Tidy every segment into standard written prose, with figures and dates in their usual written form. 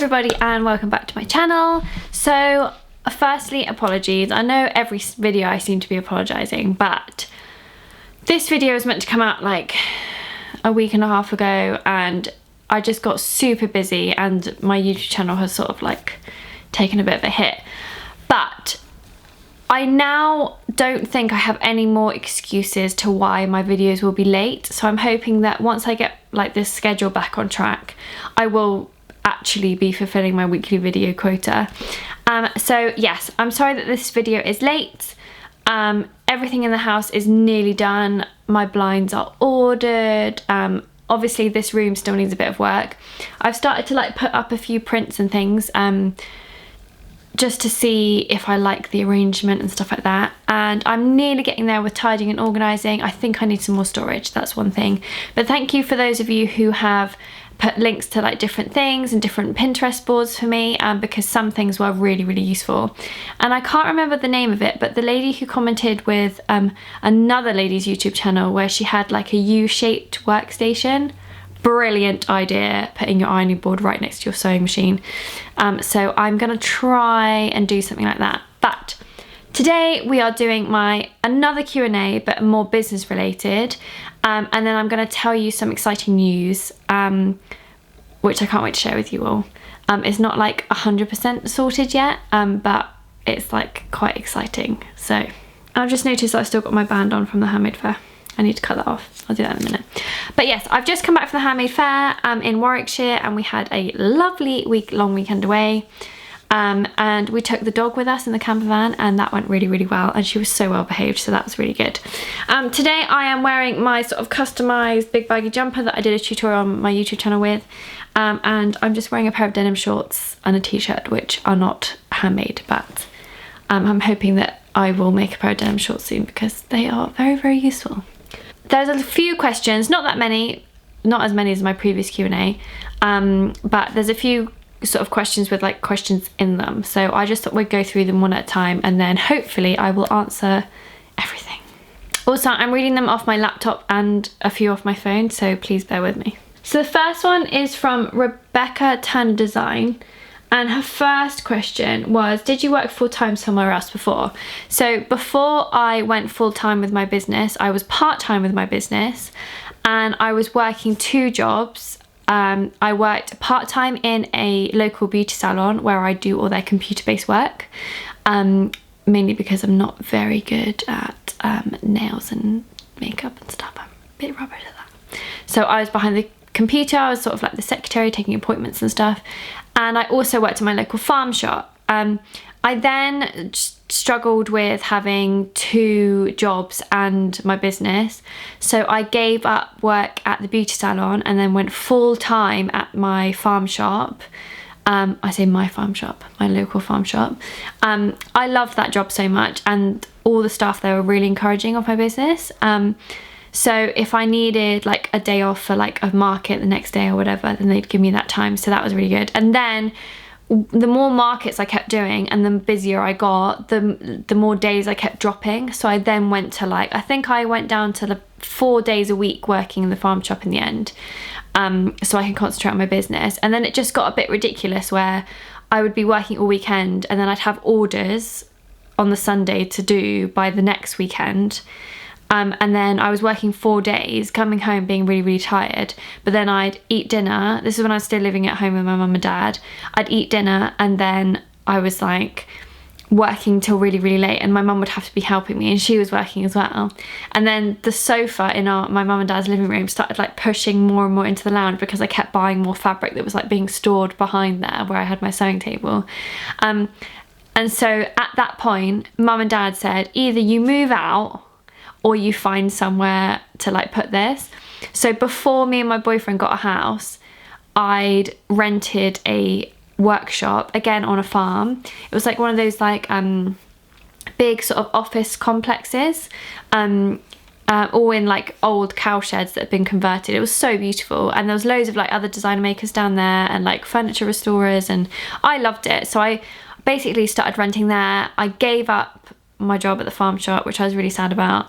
everybody and welcome back to my channel. So firstly, apologies. I know every video I seem to be apologising, but this video was meant to come out like a week and a half ago and I just got super busy and my YouTube channel has sort of like taken a bit of a hit. But I now don't think I have any more excuses to why my videos will be late. So I'm hoping that once I get like this schedule back on track, I will actually be fulfilling my weekly video quota. So yes, I'm sorry that this video is late. Everything in the house is nearly done. My blinds are ordered. Obviously this room still needs a bit of work. I've started to like put up a few prints and things just to see if I like the arrangement and stuff like that, and I'm nearly getting there with tidying and organising. I think I need some more storage, that's one thing. But thank you for those of you who have put links to like different things and different Pinterest boards for me, because some things were really useful. And I can't remember the name of it, but the lady who commented with another lady's YouTube channel where she had like a U-shaped workstation, brilliant idea, putting your ironing board right next to your sewing machine. So I'm gonna try and do something like that. But today we are doing another Q&A, but more business related, and then I'm going to tell you some exciting news, which I can't wait to share with you all. It's not like 100% sorted yet, but it's like quite exciting. So I've just noticed that I've still got my band on from the Handmade Fair. I need to cut that off. I'll do that in a minute. But yes, I've just come back from the Handmade Fair in Warwickshire, and we had a lovely long weekend away. And we took the dog with us in the camper van, and that went really well, and she was so well behaved, so that was really good. Today I am wearing my sort of customized big baggy jumper that I did a tutorial on my YouTube channel with, and I'm just wearing a pair of denim shorts and a t-shirt, which are not handmade, but I'm hoping that I will make a pair of denim shorts soon because they are very useful. There's a few questions, not that many, not as many as my previous Q&A, but there's a few sort of questions with like questions in them, so I just thought we'd go through them one at a time, and then hopefully I will answer everything. Also, I'm reading them off my laptop and a few off my phone, so please bear with me. So the first one is from Rebecca Turner Design, and her first question was, did you work full-time somewhere else before? So before I went full-time with my business, I was part-time with my business, and I was working 2 jobs. I worked part-time in a local beauty salon where I do all their computer-based work, mainly because I'm not very good at nails and makeup and stuff. I'm a bit rubbish at that. So I was behind the computer, I was sort of like the secretary, taking appointments and stuff, and I also worked in my local farm shop. I then struggled with having 2 jobs and my business, so I gave up work at the beauty salon and then went full-time at my farm shop. I say my farm shop, my local farm shop. I loved that job so much, and all the staff there were really encouraging of my business. So if I needed like a day off for like a market the next day or whatever, then they'd give me that time, so that was really good. And then the more markets I kept doing and the busier I got, the more days I kept dropping. So I then went to like, I think I went down to 4 days a week working in the farm shop in the end, so I can concentrate on my business. And then it just got a bit ridiculous where I would be working all weekend and then I'd have orders on the Sunday to do by the next weekend. And then I was working 4 days, coming home being really tired, but then I'd eat dinner. This is when I was still living at home with my mum and dad. I'd eat dinner and then I was like working till really late, and my mum would have to be helping me, and she was working as well. And then the sofa in my mum and dad's living room started like pushing more and more into the lounge because I kept buying more fabric that was like being stored behind there where I had my sewing table. And so at that point, mum and dad said, either you move out or you find somewhere to like put this. So before me and my boyfriend got a house, I'd rented a workshop, again on a farm. It was like one of those like big sort of office complexes, all in like old cow sheds that had been converted. It was so beautiful, and there was loads of like other designer makers down there and like furniture restorers, and I loved it. So I basically started renting there. I gave up my job at the farm shop, which I was really sad about,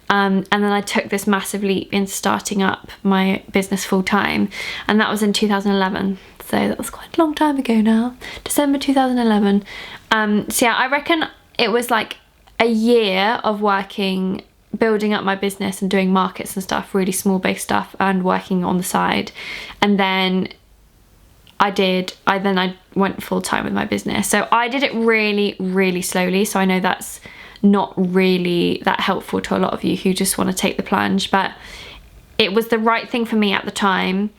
And then I took this massive leap into starting up my business full time, and that was in 2011. So that was quite a long time ago now, December 2011. So yeah, I reckon it was like a year of working, building up my business and doing markets and stuff, really small based stuff, and working on the side. And then I went full time with my business. So I did it really, really slowly. So I know that's not really that helpful to a lot of you who just want to take the plunge, but it was the right thing for me at the time,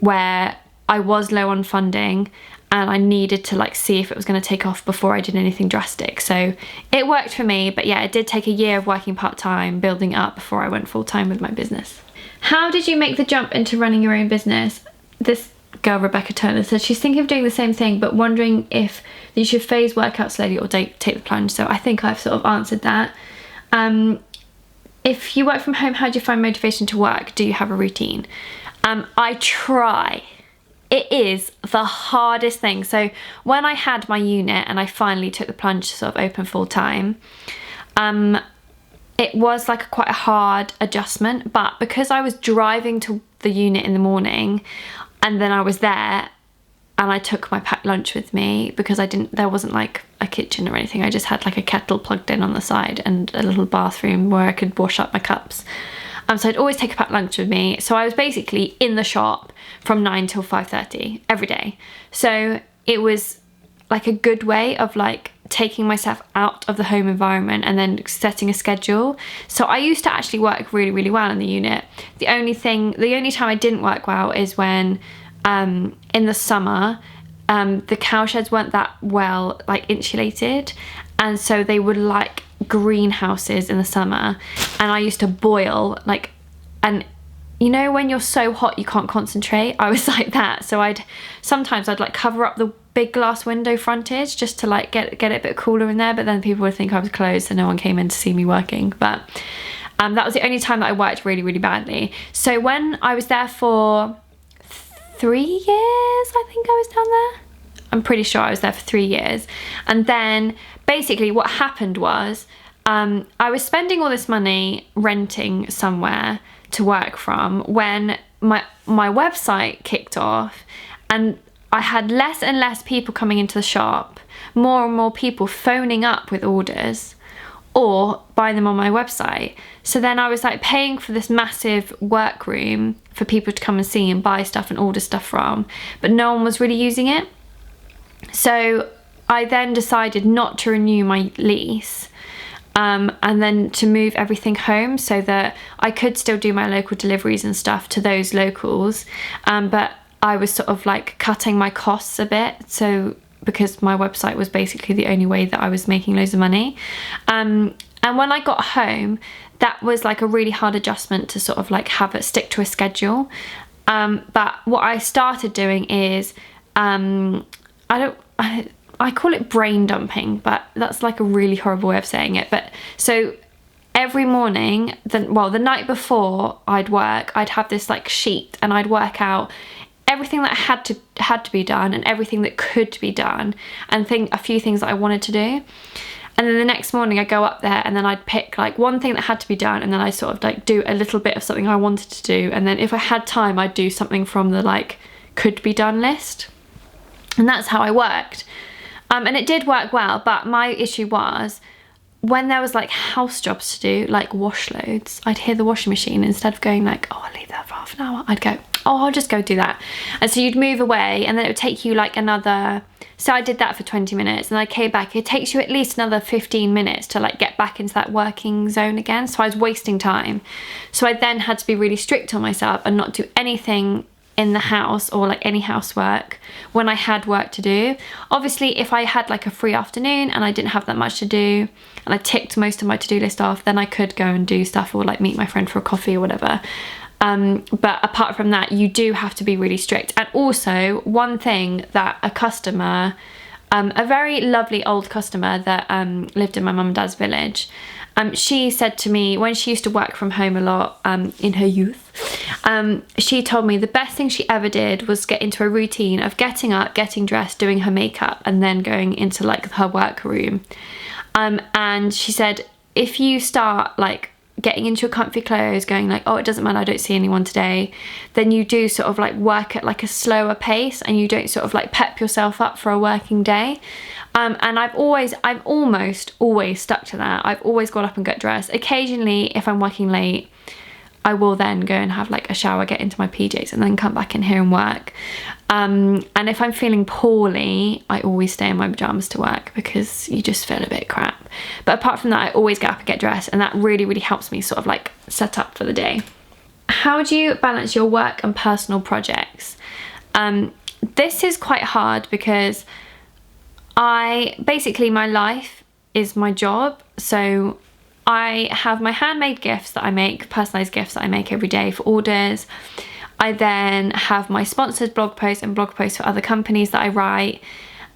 where I was low on funding and I needed to like see if it was going to take off before I did anything drastic. So it worked for me, but yeah, it did take a year of working part-time, building up before I went full-time with my business. How did you make the jump into running your own business? This girl, Rebecca Turner, said she's thinking of doing the same thing, but wondering if you should phase workout slowly or take the plunge. So I think I've sort of answered that. If you work from home, how do you find motivation to work? Do you have a routine? I try. It is the hardest thing. So when I had my unit and I finally took the plunge to sort of open full time, it was like quite a hard adjustment, but because I was driving to the unit in the morning and then I was there and I took my packed lunch with me, because there wasn't like a kitchen or anything. I just had like a kettle plugged in on the side and a little bathroom where I could wash up my cups. So I'd always take a packed lunch with me. So I was basically in the shop from 9 till 5:30 every day. So it was like a good way of like taking myself out of the home environment and then setting a schedule. So I used to actually work really, really well in the unit. The only time I didn't work well is when in the summer, the cow sheds weren't that well like insulated, and so they would like greenhouses in the summer, and I used to boil like, and you know when you're so hot you can't concentrate, I was like that. So sometimes I'd like cover up the big glass window frontage just to like get it a bit cooler in there, but then people would think I was closed so no one came in to see me working. But that was the only time that I worked really, really badly. So when I was there for 3 years, I think I was down there. I'm pretty sure I was there for 3 years. And then basically what happened was I was spending all this money renting somewhere to work from when my website kicked off, and I had less and less people coming into the shop, more and more people phoning up with orders or buying them on my website. So then I was like paying for this massive workroom for people to come and see and buy stuff and order stuff from, but no one was really using it. So I then decided not to renew my lease, and then to move everything home so that I could still do my local deliveries and stuff to those locals, but I was sort of like cutting my costs a bit, so because my website was basically the only way that I was making loads of money. And when I got home, that was like a really hard adjustment to sort of like stick to a schedule. But what I started doing is I call it brain dumping, but that's like a really horrible way of saying it. But so every morning, the night before I'd work, I'd have this like sheet and I'd work out everything that had to be done and everything that could be done, and a few things that I wanted to do. And then the next morning I'd go up there and then I'd pick like one thing that had to be done, and then I sort of like do a little bit of something I wanted to do, and then if I had time I'd do something from the like could be done list. And that's how I worked. And it did work well, but my issue was when there was like house jobs to do, like wash loads, I'd hear the washing machine. Instead of going like, oh, I'll leave that for half an hour, I'd go, oh, I'll just go do that. And so you'd move away, and then it would take you like so I did that for 20 minutes and I came back. It takes you at least another 15 minutes to like get back into that working zone again. So I was wasting time. So I then had to be really strict on myself and not do anything in the house or like any housework when I had work to do. Obviously, if I had like a free afternoon and I didn't have that much to do and I ticked most of my to-do list off, then I could go and do stuff or like meet my friend for a coffee or whatever. But apart from that, you do have to be really strict. And also one thing that a customer, a very lovely old customer that lived in my mum and dad's village, she said to me when she used to work from home a lot in her youth, she told me the best thing she ever did was get into a routine of getting up, getting dressed, doing her makeup, and then going into like her work room. And she said if you start like getting into your comfy clothes, going like, oh, it doesn't matter, I don't see anyone today, then you do sort of like work at like a slower pace, and you don't sort of like pep yourself up for a working day. And I've almost always stuck to that. I've always got up and got dressed. Occasionally, if I'm working late, I will then go and have like a shower, get into my PJs, and then come back in here and work. And if I'm feeling poorly, I always stay in my pajamas to work because you just feel a bit crap. But apart from that, I always get up and get dressed, and that really, really helps me sort of like set up for the day. How do you balance your work and personal projects? This is quite hard because basically my life is my job. So I have my handmade gifts that I make, personalised gifts that I make every day for orders. I then have my sponsored blog posts and blog posts for other companies that I write.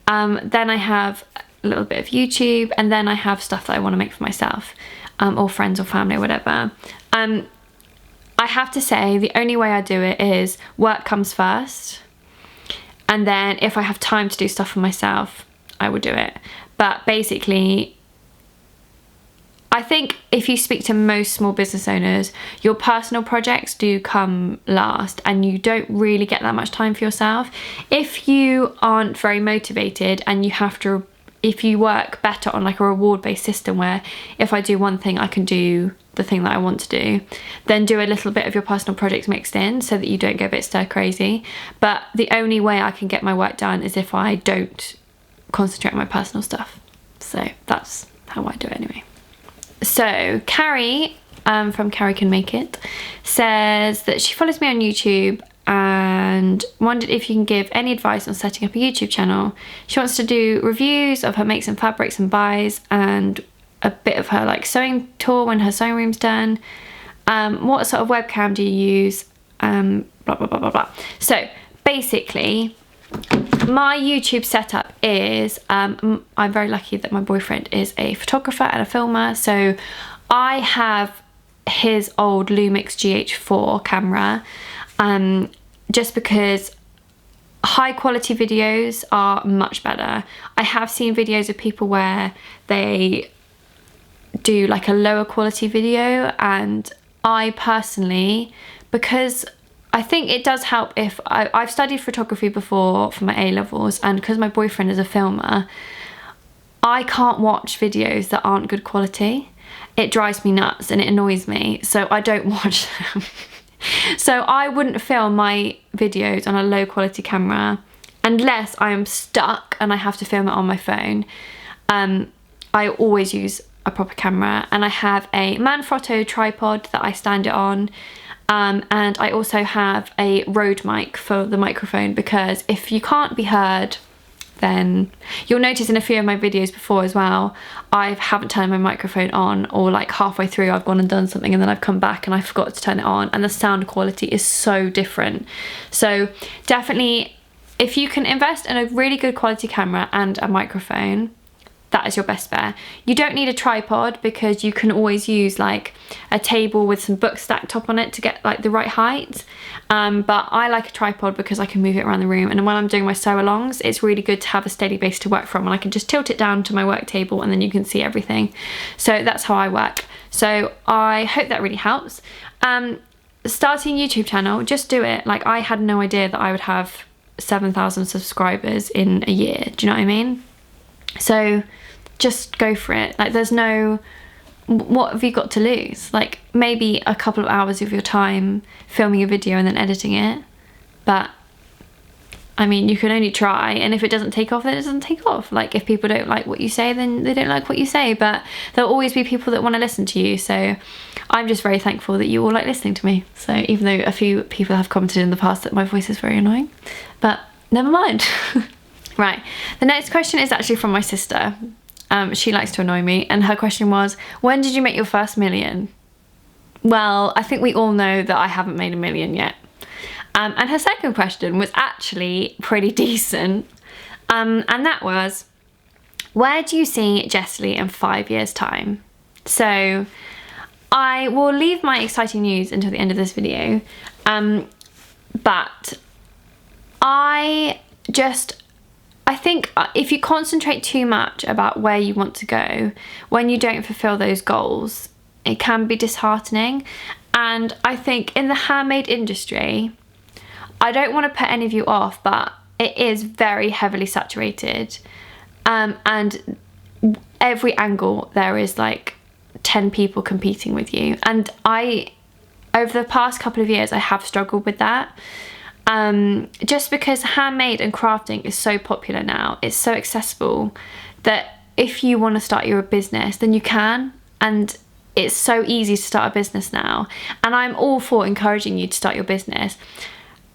Then I have a little bit of YouTube, and then I have stuff that I want to make for myself, or friends or family or whatever. I have to say the only way I do it is work comes first, and then if I have time to do stuff for myself, I will do it. But basically, I think if you speak to most small business owners, your personal projects do come last, and you don't really get that much time for yourself. If you aren't very motivated, and if you work better on like a reward-based system where if I do one thing, I can do the thing that I want to do, then do a little bit of your personal projects mixed in so that you don't go a bit stir crazy. But the only way I can get my work done is if I don't concentrate on my personal stuff. So that's how I do it anyway. So Carrie from Carrie Can Make It says that she follows me on YouTube and wondered if you can give any advice on setting up a YouTube channel. She wants to do reviews of her makes and fabrics and buys, and a bit of her like sewing tour when her sewing room's done. What sort of webcam do you use? Blah blah blah blah blah. So basically, my YouTube setup is, I'm very lucky that my boyfriend is a photographer and a filmer, so I have his old Lumix GH4 camera, just because high quality videos are much better. I have seen videos of people where they do like a lower quality video, and I personally, because I think it does help if I've studied photography before for my A-levels, and because my boyfriend is a filmer, I can't watch videos that aren't good quality. It drives me nuts and it annoys me, so I don't watch them. So I wouldn't film my videos on a low quality camera unless I am stuck and I have to film it on my phone. I always use a proper camera, and I have a Manfrotto tripod that I stand it on. And I also have a Rode mic for the microphone, because if you can't be heard, then you'll notice in a few of my videos before as well, I haven't turned my microphone on, or like halfway through I've gone and done something and then I've come back and I forgot to turn it on, and the sound quality is so different. So definitely, if you can invest in a really good quality camera and a microphone, that is your best bet. You don't need a tripod, because you can always use like a table with some books stacked up on it to get like the right height. But I like a tripod because I can move it around the room, and when I'm doing my sew alongs, it's really good to have a steady base to work from, and I can just tilt it down to my work table and then you can see everything. So that's how I work. So I hope that really helps. Starting a YouTube channel, just do it. Like, I had no idea that I would have 7,000 subscribers in a year. Do you know what I mean? So just go for it. Like, there's no, what have you got to lose? Like, maybe a couple of hours of your time filming a video and then editing it, but I mean, you can only try, and if it doesn't take off, then it doesn't take off. Like, if people don't like what you say, then they don't like what you say, but there'll always be people that want to listen to you. So I'm just very thankful that you all like listening to me. So even though a few people have commented in the past that my voice is very annoying, but never mind. Right, the next question is actually from my sister. She likes to annoy me, and her question was, when did you make your first million? Well, I think we all know that I haven't made a million yet. And her second question was actually pretty decent, and that was, where do you see Jessie in 5 years' time? So I will leave my exciting news until the end of this video, but I think if you concentrate too much about where you want to go, when you don't fulfill those goals, it can be disheartening. And I think in the handmade industry, I don't want to put any of you off, but it is very heavily saturated. And every angle there is like 10 people competing with you. And over the past couple of years, I have struggled with that. Just because handmade and crafting is so popular now, it's so accessible that if you want to start your business, then you can. And it's so easy to start a business now. And I'm all for encouraging you to start your business.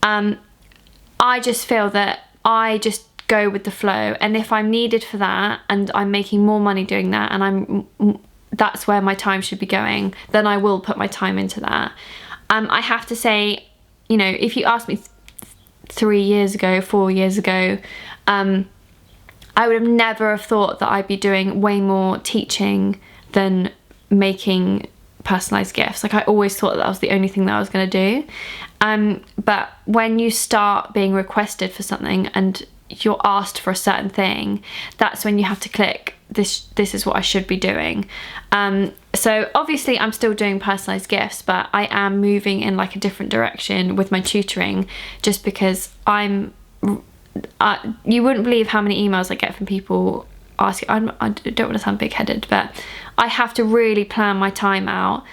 I just feel that I just go with the flow. And if I'm needed for that and I'm making more money doing that, and that's where my time should be going, then I will put my time into that. I have to say, you know, if you asked me 3 years ago, 4 years ago, I would have never have thought that I'd be doing way more teaching than making personalized gifts. Like, I always thought that was the only thing that I was going to do. But when you start being requested for something and you're asked for a certain thing, that's when you have to click, this is what I should be doing. So obviously I'm still doing personalized gifts, but I am moving in like a different direction with my tutoring, just because you wouldn't believe how many emails I get from people asking. I don't want to sound big-headed, but I have to really plan my time out.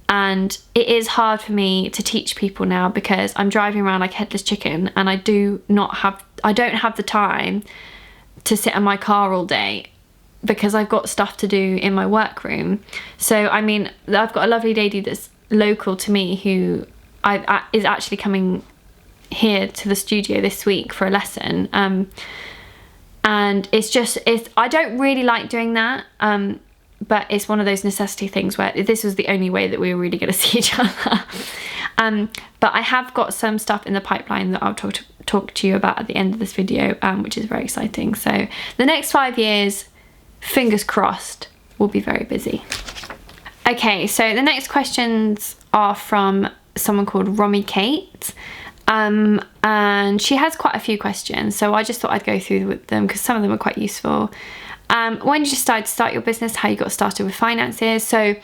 And it is hard for me to teach people now because I'm driving around like a headless chicken, and I don't have the time to sit in my car all day because I've got stuff to do in my workroom. So I mean, I've got a lovely lady that's local to me who is actually coming here to the studio this week for a lesson. And I don't really like doing that. But it's one of those necessity things where this was the only way that we were really going to see each other. But I have got some stuff in the pipeline that I'll talk to you about at the end of this video, which is very exciting. So the next 5 years, fingers crossed, will be very busy. Okay, so the next questions are from someone called Romy Kate. And she has quite a few questions, so I just thought I'd go through with them because some of them are quite useful. When did you decide to start your business? How you got started with finances? So,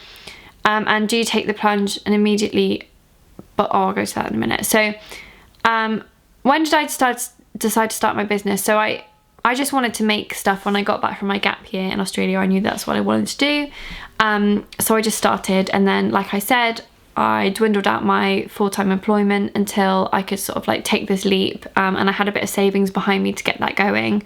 and do you take the plunge and immediately? But I'll go to that in a minute. So, when did I decide to start my business? So I just wanted to make stuff when I got back from my gap year in Australia. I knew that's what I wanted to do. So I just started, and then, like I said, I dwindled out my full-time employment until I could sort of like take this leap, and I had a bit of savings behind me to get that going.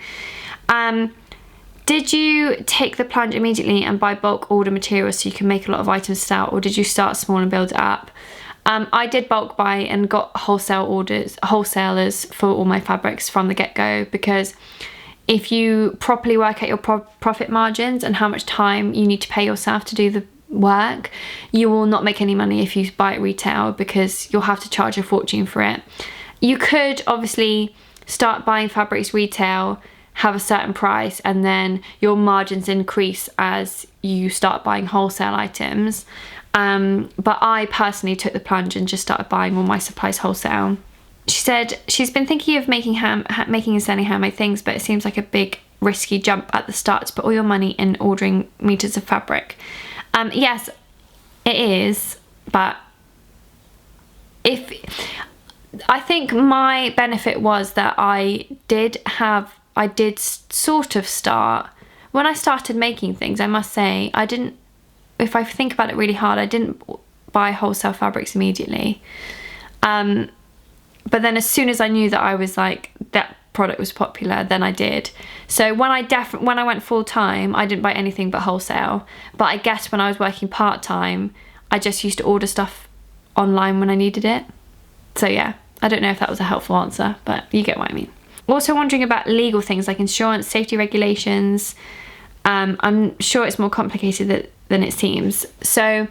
Did you take the plunge immediately and buy bulk order materials so you can make a lot of items to sell, or did you start small and build it up? I did bulk buy and got wholesalers for all my fabrics from the get-go, because if you properly work out your profit margins and how much time you need to pay yourself to do the work, you will not make any money if you buy it retail, because you'll have to charge a fortune for it. You could obviously start buying fabrics retail, have a certain price, and then your margins increase as you start buying wholesale items. But I personally took the plunge and just started buying all my supplies wholesale. She said she's been thinking of making and selling handmade things, but it seems like a big risky jump at the start to put all your money in ordering meters of fabric. Yes, it is, but I think my benefit was that I did sort of start, when I started making things, I must say, if I think about it really hard, I didn't buy wholesale fabrics immediately. But then as soon as I knew that I was like, that product was popular, then I did. So when I went full time, I didn't buy anything but wholesale. But I guess when I was working part time, I just used to order stuff online when I needed it. So yeah, I don't know if that was a helpful answer, but you get what I mean. Also wondering about legal things like insurance, safety regulations. I'm sure it's more complicated than it seems. So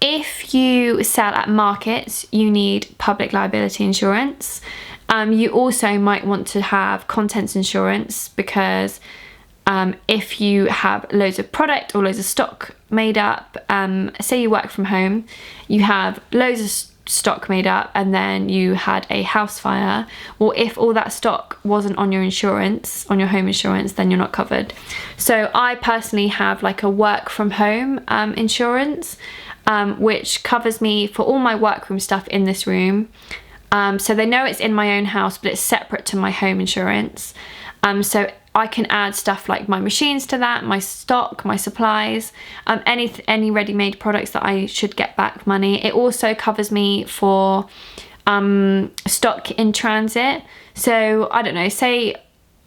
if you sell at markets, you need public liability insurance. You also might want to have contents insurance, because if you have loads of product or loads of stock made up, say you work from home, you have loads of stock made up and then you had a house fire, well, if all that stock wasn't on your insurance, on your home insurance, then you're not covered. So I personally have like a work from home insurance, which covers me for all my workroom stuff in this room. So they know it's in my own house, but it's separate to my home insurance. So I can add stuff like my machines to that, my stock, my supplies, any ready-made products that I should get back money. It also covers me for stock in transit. So I don't know, say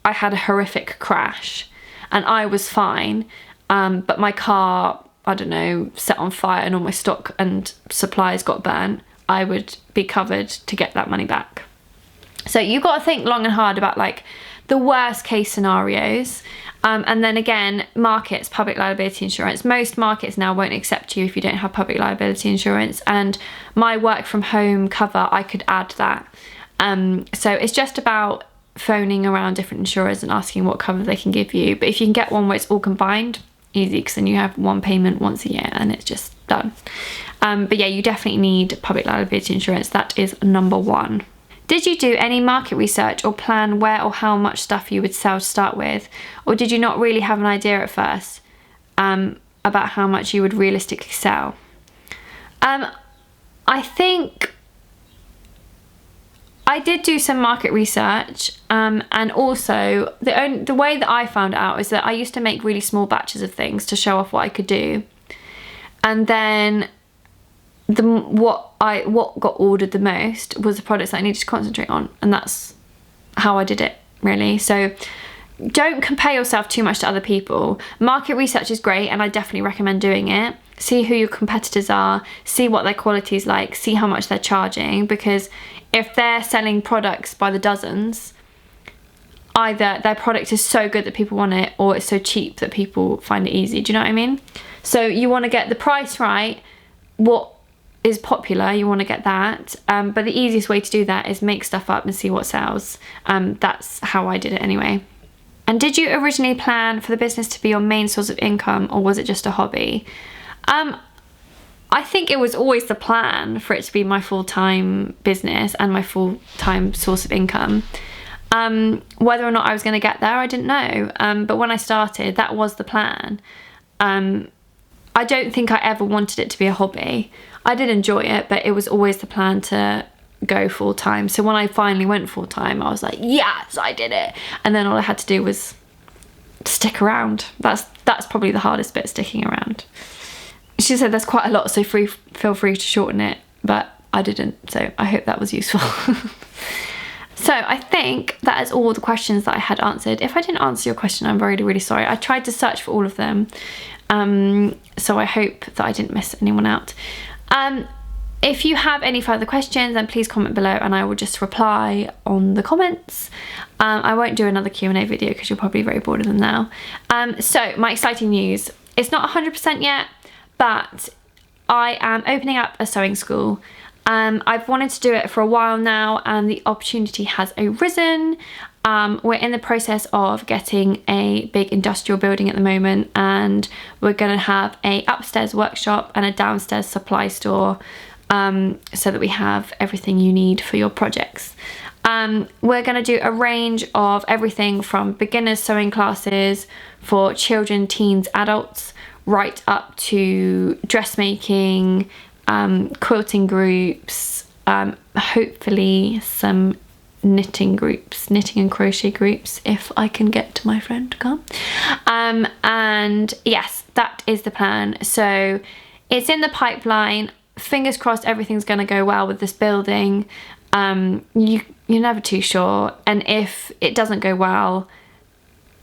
I had a horrific crash and I was fine, but my car, I don't know, set on fire and all my stock and supplies got burnt, I would be covered to get that money back. So you've got to think long and hard about like the worst case scenarios. And then again, markets, public liability insurance. Most markets now won't accept you if you don't have public liability insurance. And my work from home cover, I could add that. So it's just about phoning around different insurers and asking what cover they can give you. But if you can get one where it's all combined, easy, because then you have one payment once a year and it's just done. But yeah, you definitely need public liability insurance. That is number one. Did you do any market research or plan where or how much stuff you would sell to start with? Or did you not really have an idea at first about how much you would realistically sell? I think I did do some market research, and also the way that I found out is that I used to make really small batches of things to show off what I could do. And then what got ordered the most was the products that I needed to concentrate on, and that's how I did it, really. So don't compare yourself too much to other people. Market research is great and I definitely recommend doing it. See who your competitors are, see what their quality is like, see how much they're charging, because if they're selling products by the dozens, either their product is so good that people want it or it's so cheap that people find it easy. Do you know what I mean? So you want to get the price right, what is popular, you want to get that, but the easiest way to do that is make stuff up and see what sells. That's how I did it anyway. And did you originally plan for the business to be your main source of income, or was it just a hobby? I think it was always the plan for it to be my full-time business and my full-time source of income. Whether or not I was going to get there, I didn't know, but when I started, that was the plan. I don't think I ever wanted it to be a hobby. I did enjoy it, but it was always the plan to go full-time. So when I finally went full-time, I was like, yes, I did it. And then all I had to do was stick around. That's probably the hardest bit, sticking around. She said there's quite a lot, so feel free to shorten it, but I didn't, so I hope that was useful. So I think that is all the questions that I had answered. If I didn't answer your question, I'm really, really sorry. I tried to search for all of them, so I hope that I didn't miss anyone out. If you have any further questions, then please comment below and I will just reply on the comments. I won't do another Q&A video because you're probably very bored of them now. So my exciting news, it's not 100% yet, but I am opening up a sewing school. I've wanted to do it for a while now and the opportunity has arisen. We're in the process of getting a big industrial building at the moment, and we're going to have a upstairs workshop and a downstairs supply store, so that we have everything you need for your projects. We're going to do a range of everything from beginners sewing classes for children, teens, adults, right up to dressmaking, quilting groups, hopefully some knitting groups, knitting and crochet groups, if I can get my friend to come. And yes, that is the plan. So it's in the pipeline. Fingers crossed everything's going to go well with this building. You're never too sure, and if it doesn't go well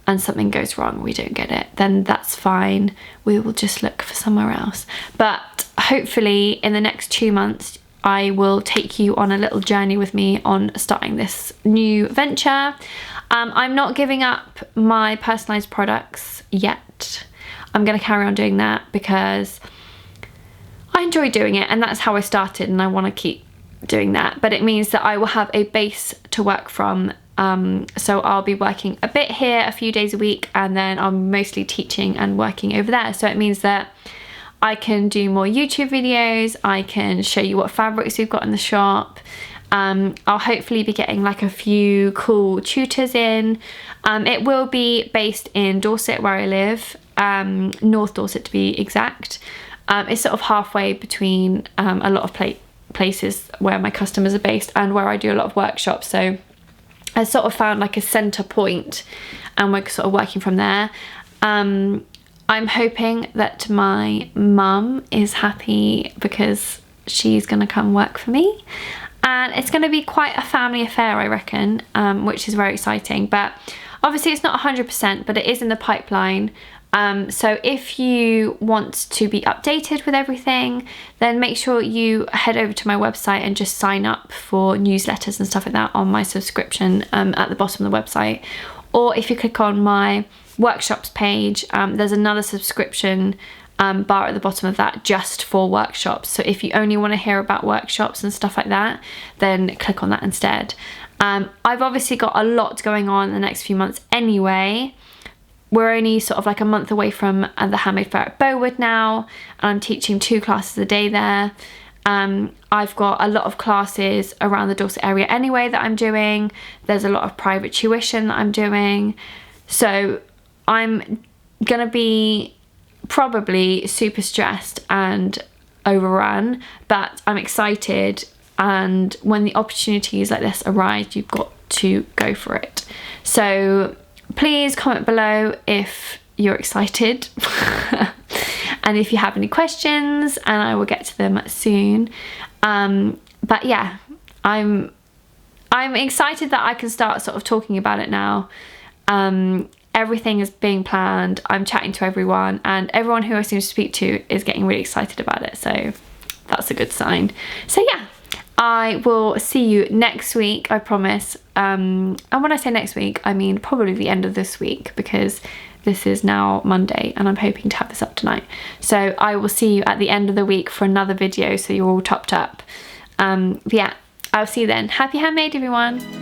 and something goes wrong, we don't get it, then that's fine. We will just look for somewhere else. But hopefully in the next 2 months I will take you on a little journey with me on starting this new venture. I'm not giving up my personalised products yet. I'm going to carry on doing that because I enjoy doing it and that's how I started, and I want to keep doing that. But it means that I will have a base to work from. So I'll be working a bit here a few days a week, and then I'm mostly teaching and working over there. So it means that I can do more YouTube videos, I can show you what fabrics we've got in the shop. I'll hopefully be getting like a few cool tutors in. It will be based in Dorset where I live, North Dorset to be exact. It's sort of halfway between a lot of places where my customers are based and where I do a lot of workshops, so I sort of found like a centre point and we're sort of working from there. I'm hoping that my mum is happy because she's gonna come work for me, and it's gonna be quite a family affair, I reckon, which is very exciting. But obviously it's not 100%, but it is in the pipeline. So if you want to be updated with everything, then make sure you head over to my website and just sign up for newsletters and stuff like that on my subscription at the bottom of the website. Or if you click on my workshops page, there's another subscription bar at the bottom of that just for workshops. So if you only want to hear about workshops and stuff like that, then click on that instead. I've obviously got a lot going on in the next few months anyway. We're only sort of like a month away from the Handmade Fair at Bowood now, and I'm teaching 2 classes a day there. I've got a lot of classes around the Dorset area anyway that I'm doing. There's a lot of private tuition that I'm doing. So I'm gonna be probably super stressed and overrun, but I'm excited, and when the opportunities like this arise, you've got to go for it. So please comment below if you're excited and if you have any questions, and I will get to them soon. But yeah, I'm excited that I can start sort of talking about it now. Everything is being planned, I'm chatting to everyone, and everyone who I seem to speak to is getting really excited about it, so that's a good sign. So yeah, I will see you next week, I promise. And when I say next week, I mean probably the end of this week, because this is now Monday and I'm hoping to have this up tonight. So I will see you at the end of the week for another video, so you're all topped up. Yeah, I'll see you then. Happy handmade, everyone.